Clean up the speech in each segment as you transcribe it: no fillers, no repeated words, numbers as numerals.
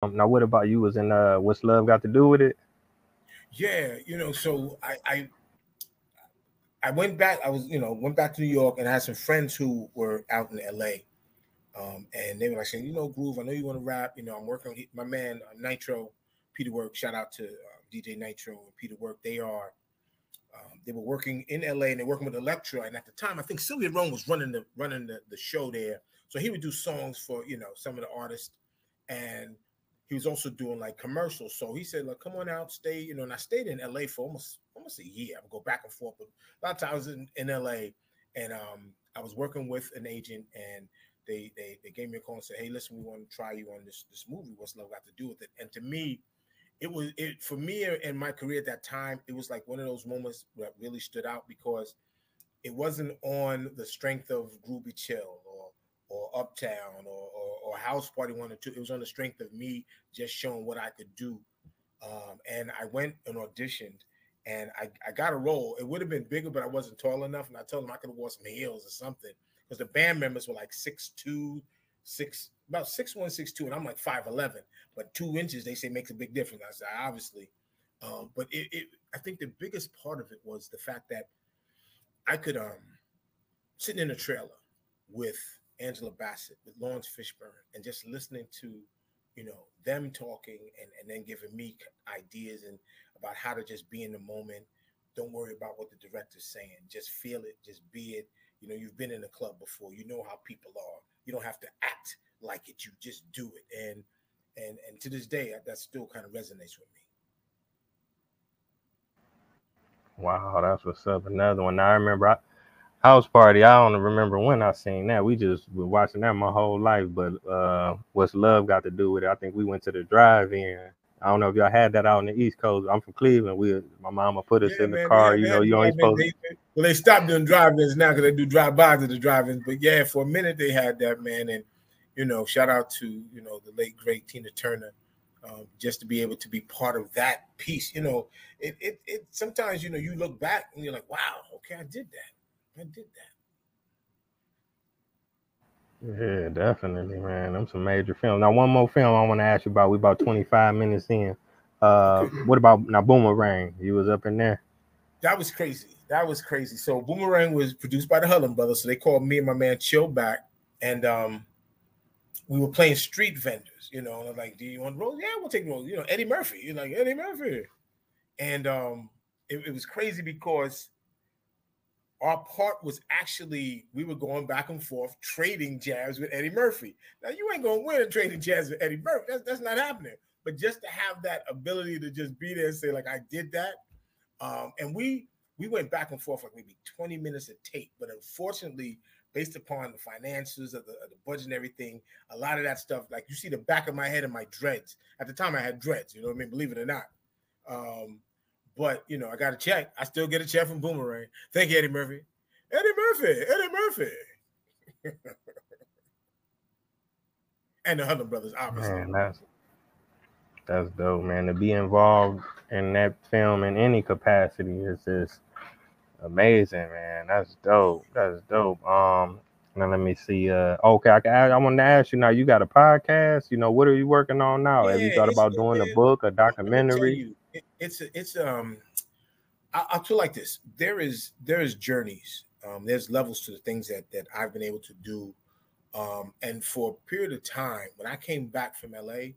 Now, what about you? Was in what's love got to do with it? Yeah, so I went back. I was, went back to New York, and I had some friends who were out in LA. And they were like saying, Groove, I know you want to rap. I'm working with my man Nitro, Peter Work. Shout out to DJ Nitro and Peter Work. They were working in LA, and they're working with Electra. And at the time, I think Sylvia Rome was running the show there. So he would do songs for some of the artists, and he was also doing like commercials. So he said, "Look, come on out, stay." And I stayed in LA for almost a year. I would go back and forth, but a lot of times in LA, and I was working with an agent, and they gave me a call and said, "Hey, listen, we want to try you on this movie. What's love got to do with it?" And to me, it for me in my career at that time, it was like one of those moments that really stood out because it wasn't on the strength of Groovy Chill or Uptown or House Party 1 or 2. It was on the strength of me just showing what I could do. And I went and auditioned, and I got a role. It would have been bigger, but I wasn't tall enough. And I told them I could have worn some heels or something because the band members were like 6'2", about 6'1", 6'2", and I'm like 5'11". But 2 inches, they say, makes a big difference. I said, obviously. But I think the biggest part of it was the fact that I could sitting in a trailer with Angela Bassett, with Lawrence Fishburne, and just listening to, them talking and then giving me ideas and about how to just be in the moment. Don't worry about what the director's saying. Just feel it. Just be it. You've been in a club before. You know how people are. You don't have to act like it. You just do it. And to this day, that still kind of resonates with me. Wow, that's what's up. Another one. Now, I remember House Party. I don't remember when I seen that. We just been watching that my whole life. But what's love got to do with it? I think we went to the drive-in. I don't know if y'all had that out on the East Coast. I'm from Cleveland. My mama put us Yeah, in the man. car. They had You only drive-in. supposed. Well, they stopped doing drive-ins now because they do drive-bys at the drive-ins. But yeah, for a minute they had that, man. And shout out to the late great Tina Turner, just to be able to be part of that piece. It sometimes you look back and you're like, wow, okay, I did that. I did Yeah, definitely, man. Them some major films. Now, one more film I want to ask you about. We about 25 minutes in. that. Okay, What about now Boomerang? You was up in there. that was crazy. That was crazy. So Boomerang was produced by the Hudlin brothers. So they called me and my man Chill back, and we were playing street vendors, and I'm like, "Do you want rolls? Yeah, we'll take rolls." Eddie Murphy. You're like Eddie Murphy, and it was crazy because our part was actually we were going back and forth trading jabs with Eddie Murphy. Now you ain't gonna win trading jabs with Eddie Murphy. That's not happening. But just to have that ability to just be there and say like I did that, and we went back and forth like maybe 20 minutes of tape. But unfortunately, based upon the finances of the budget and everything, a lot of that stuff, like you see the back of my head and my dreads. At the time, I had dreads. You know what I mean? Believe it or not. Um, but I got a check. I still get a check from Boomerang. Thank you, Eddie Murphy. Eddie Murphy. Eddie Murphy. And the Hunter brothers, obviously. Man, that's dope, man. To be involved in that film in any capacity is just amazing, man. That's dope. That's dope. Now let me see. Okay, I wanted to ask you now. You got a podcast. What are you working on now? Have you Yeah, thought about doing a man. book, a I'm gonna tell documentary? you, I'll feel like this. There is journeys. There's levels to the things that I've been able to do. And for a period of time, when I came back from LA,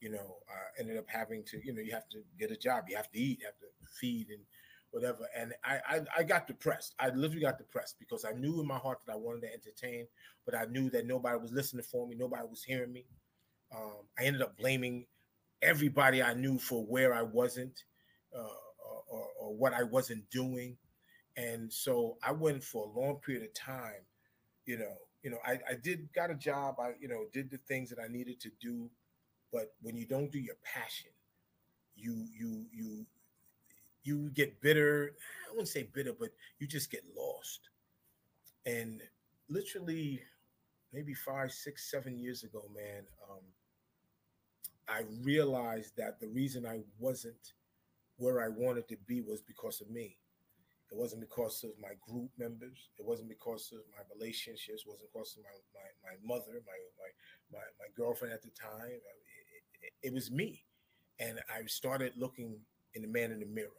I ended up having to, you have to get a job, you have to eat, you have to feed and whatever. And I got depressed. I literally got depressed because I knew in my heart that I wanted to entertain, but I knew that nobody was listening for me, nobody was hearing me. I ended up blaming everybody I knew for where I wasn't or what I wasn't doing. And so I went for a long period of time, I did got a job. I, did the things that I needed to do. But when you don't do your passion, you get bitter. I wouldn't say bitter, but you just get lost. And literally, maybe 5, 6, 7 years ago, man, I realized that the reason I wasn't where I wanted to be was because of me. It wasn't because of my group members. It wasn't because of my relationships. It wasn't because of my mother, my girlfriend at the time. it was me. And I started looking in the man in the mirror.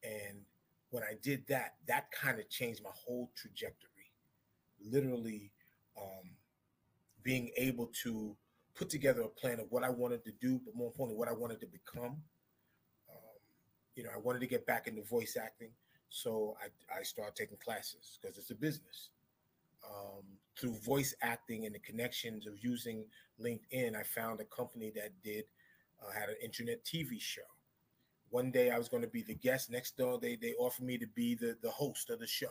And when I did that, that kind of changed my whole trajectory. Literally, um, being able to put together a plan of what I wanted to do, but more importantly, what I wanted to become. Um, I wanted to get back into voice acting, so I started taking classes because it's a business. Through voice acting and the connections of using LinkedIn, I found a company that did had an internet TV show. One day I was going to be the guest. Next door, they offered me to be the host of the show.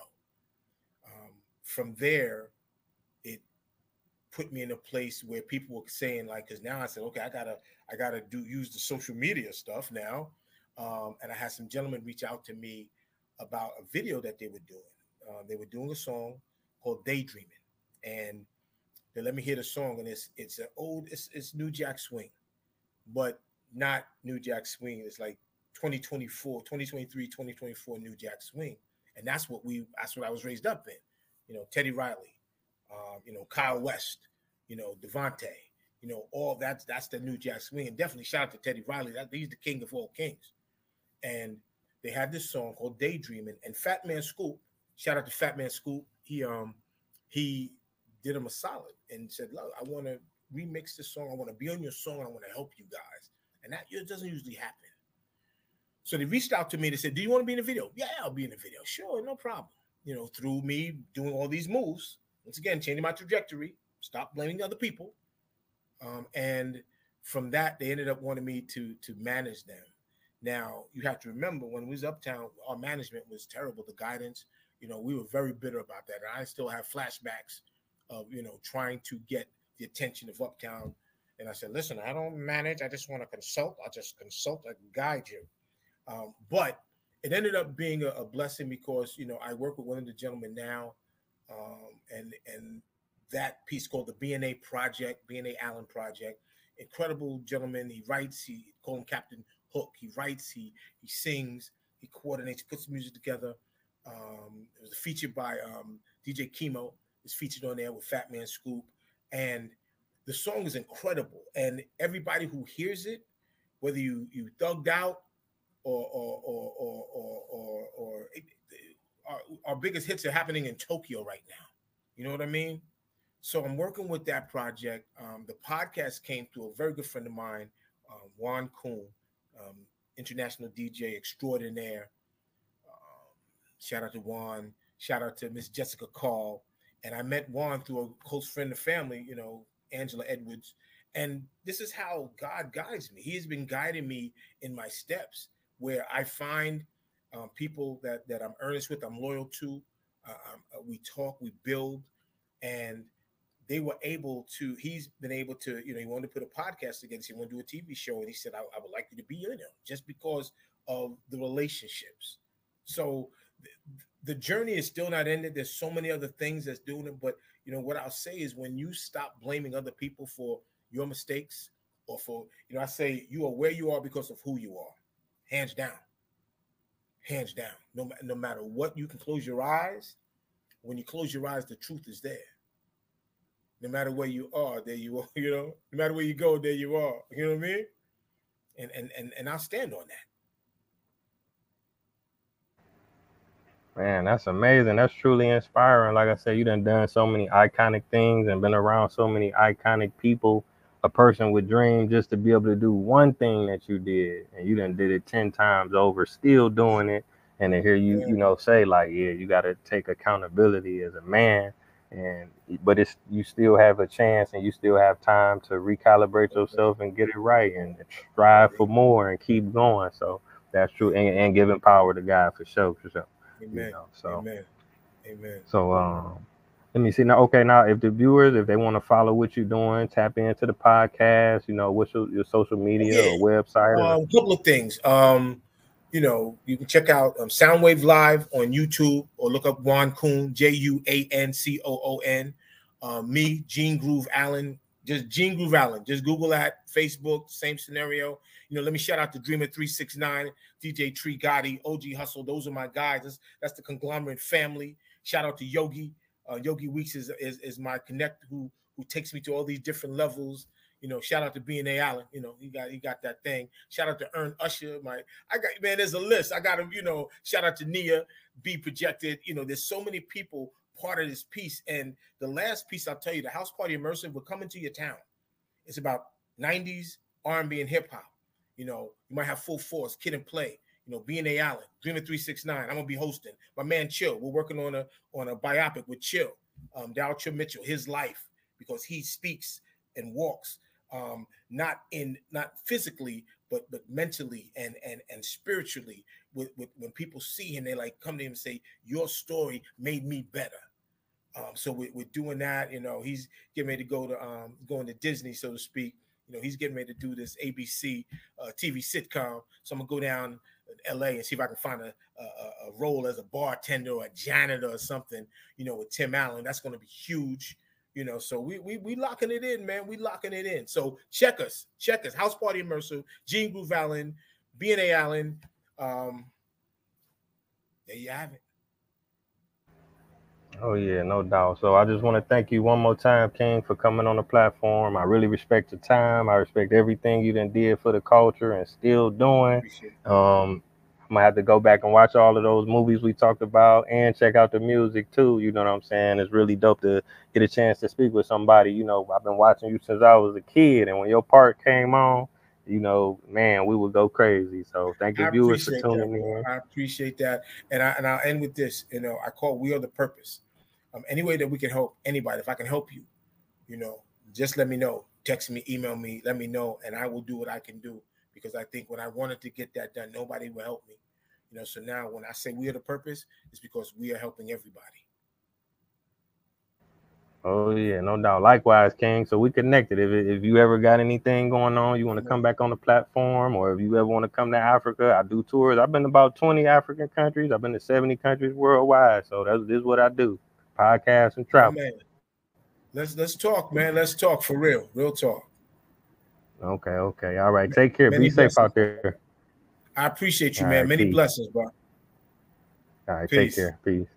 From there, it put me in a place where people were saying like, because now I said, okay, I gotta do use the social media stuff now, and I had some gentlemen reach out to me about a video that they were doing. They were doing a song called "Daydreaming," and they let me hear the song, and it's an old it's New Jack Swing, but not New Jack Swing. It's like 2024, 2023, 2024 New Jack Swing, and that's what I was raised up in. Teddy Riley, Kyle West, Devontae, all that's the New Jack Swing. And definitely shout out to Teddy Riley. He's the king of all kings. And they had this song called Daydreaming. And Fat Man Scoop, shout out to Fat Man Scoop. He did him a solid and said, look, I want to remix this song. I want to be on your song. I want to help you guys. And that doesn't usually happen. So they reached out to me. They said, do you want to be in the video? Yeah, I'll be in the video. Sure, no problem. Through me doing all these moves, once again, changing my trajectory, stop blaming other people. And from that, they ended up wanting me to manage them. Now, you have to remember, when we was Uptown, our management was terrible. The guidance, we were very bitter about that. And I still have flashbacks of, trying to get the attention of Uptown. And I said, listen, I don't manage. I just want to consult. I just consult. I can guide you. But it ended up being a blessing because, I work with one of the gentlemen now. And that piece called the BNA Project, BNA Allen Project. Incredible gentleman. He writes. He call him Captain Hook. He writes. He sings. He coordinates. Puts music together. It was featured by DJ Chemo. It's featured on there with Fat Man Scoop, and the song is incredible. And everybody who hears it, whether you thugged out or our biggest hits are happening in Tokyo right now. You know what I mean? So I'm working with that project. The podcast came through a very good friend of mine, Juan Kuhn, international DJ extraordinaire. Shout out to Juan. Shout out to Miss Jessica Call. And I met Juan through a close friend of family, Angela Edwards. And this is how God guides me. He has been guiding me in my steps where I find people that I'm earnest with, I'm loyal to. We talk, we build, and they were able to. He's been able to. He wanted to put a podcast together. He wanted to do a TV show, and he said, "I would like you to be in it," just because of the relationships. So the journey is still not ended. There's so many other things that's doing it, but what I'll say is when you stop blaming other people for your mistakes or for I say you are where you are because of who you are, hands down. Hands down. No matter what, you can close your eyes. When you close your eyes, the truth is there. No matter where you are, there you are. No matter where you go, there you are. You know what I mean? And I'll stand on that. Man, that's amazing. That's truly inspiring. Like I said, you done so many iconic things and been around so many iconic people. A person with dreams just to be able to do one thing that you did, and you done did it 10 times over, still doing it. And to hear you, say like, yeah, you got to take accountability as a man, and but it's you still have a chance, and you still have time to recalibrate yourself and get it right, and strive for more and keep going. So that's true, and giving power to God for sure, for sure. Amen. So Amen. Amen. let me see now. Okay, now if the viewers, if they want to follow what you're doing, tap into the podcast. What's your social media or website? A couple of things. You can check out Soundwave Live on YouTube or look up Juan Kuhn, JUANCOON. Me, Gene Groove Allen, just Gene Groove Allen. Just Google that. Facebook, same scenario. Let me shout out to Dreamer 369, DJ Tree Gotti, OG Hustle. Those are my guys. That's the conglomerate family. Shout out to Yogi. Yogi Weeks is my connect who takes me to all these different levels. Shout out to B&A Allen. He got that thing. Shout out to Ern Usher. There's a list. I got him. Shout out to Nia, Be Projected. There's so many people part of this piece. And the last piece, I'll tell you, the House Party Immersive will come into your town. It's about 90s R&B and hip hop. You might have Full Force, Kid and Play. B&A Allen, Dreamer 369. I'm gonna be hosting. My man Chill. We're working on a biopic with Chill, Dow Chill Mitchell, his life, because he speaks and walks, not physically, but mentally and spiritually. With when people see him, they like come to him and say, "Your story made me better." So we're doing that. He's getting ready to going to Disney, so to speak. He's getting ready to do this ABC TV sitcom. So I'm gonna go down to LA and see if I can find a role as a bartender or a janitor or something, with Tim Allen. That's gonna be huge. So we locking it in, man. We locking it in. So check us. House Party Immersive, Gene Groove Allen, B&A Allen. There you have it. Oh yeah, no doubt. So I just want to thank you one more time, King, for coming on the platform. I really respect your time. I respect everything you done did for the culture and still doing. Appreciate it. I'm gonna have to go back and watch all of those movies we talked about and check out the music too. You know what I'm saying? It's really dope to get a chance to speak with somebody. I've been watching you since I was a kid, and when your part came on, man, we would go crazy. So thank the I viewers for appreciate that, tuning bro. in. I appreciate that. And I'll end with this. I call We Are the Purpose. Any way that we can help anybody, if I can help you, just let me know. Text me, email me, let me know, and I will do what I can do. Because I think when I wanted to get that done, nobody will help me. So now when I say we are the purpose, it's because we are helping everybody. Oh yeah, no doubt. Likewise, King. So we connected. If you ever got anything going on, you want to come back on the platform, or if you ever want to come to Africa, I do tours. I've been to about 20 African countries. I've been to 70 countries worldwide. So this is what I do: podcasts and My travel. man, let's talk, man. Let's talk for real talk. Okay, okay. All right. Take care. Be Many safe blessings, out bro. there. I appreciate All you, right. man. Many Peace. blessings, bro. All right. Take Peace. care. Peace.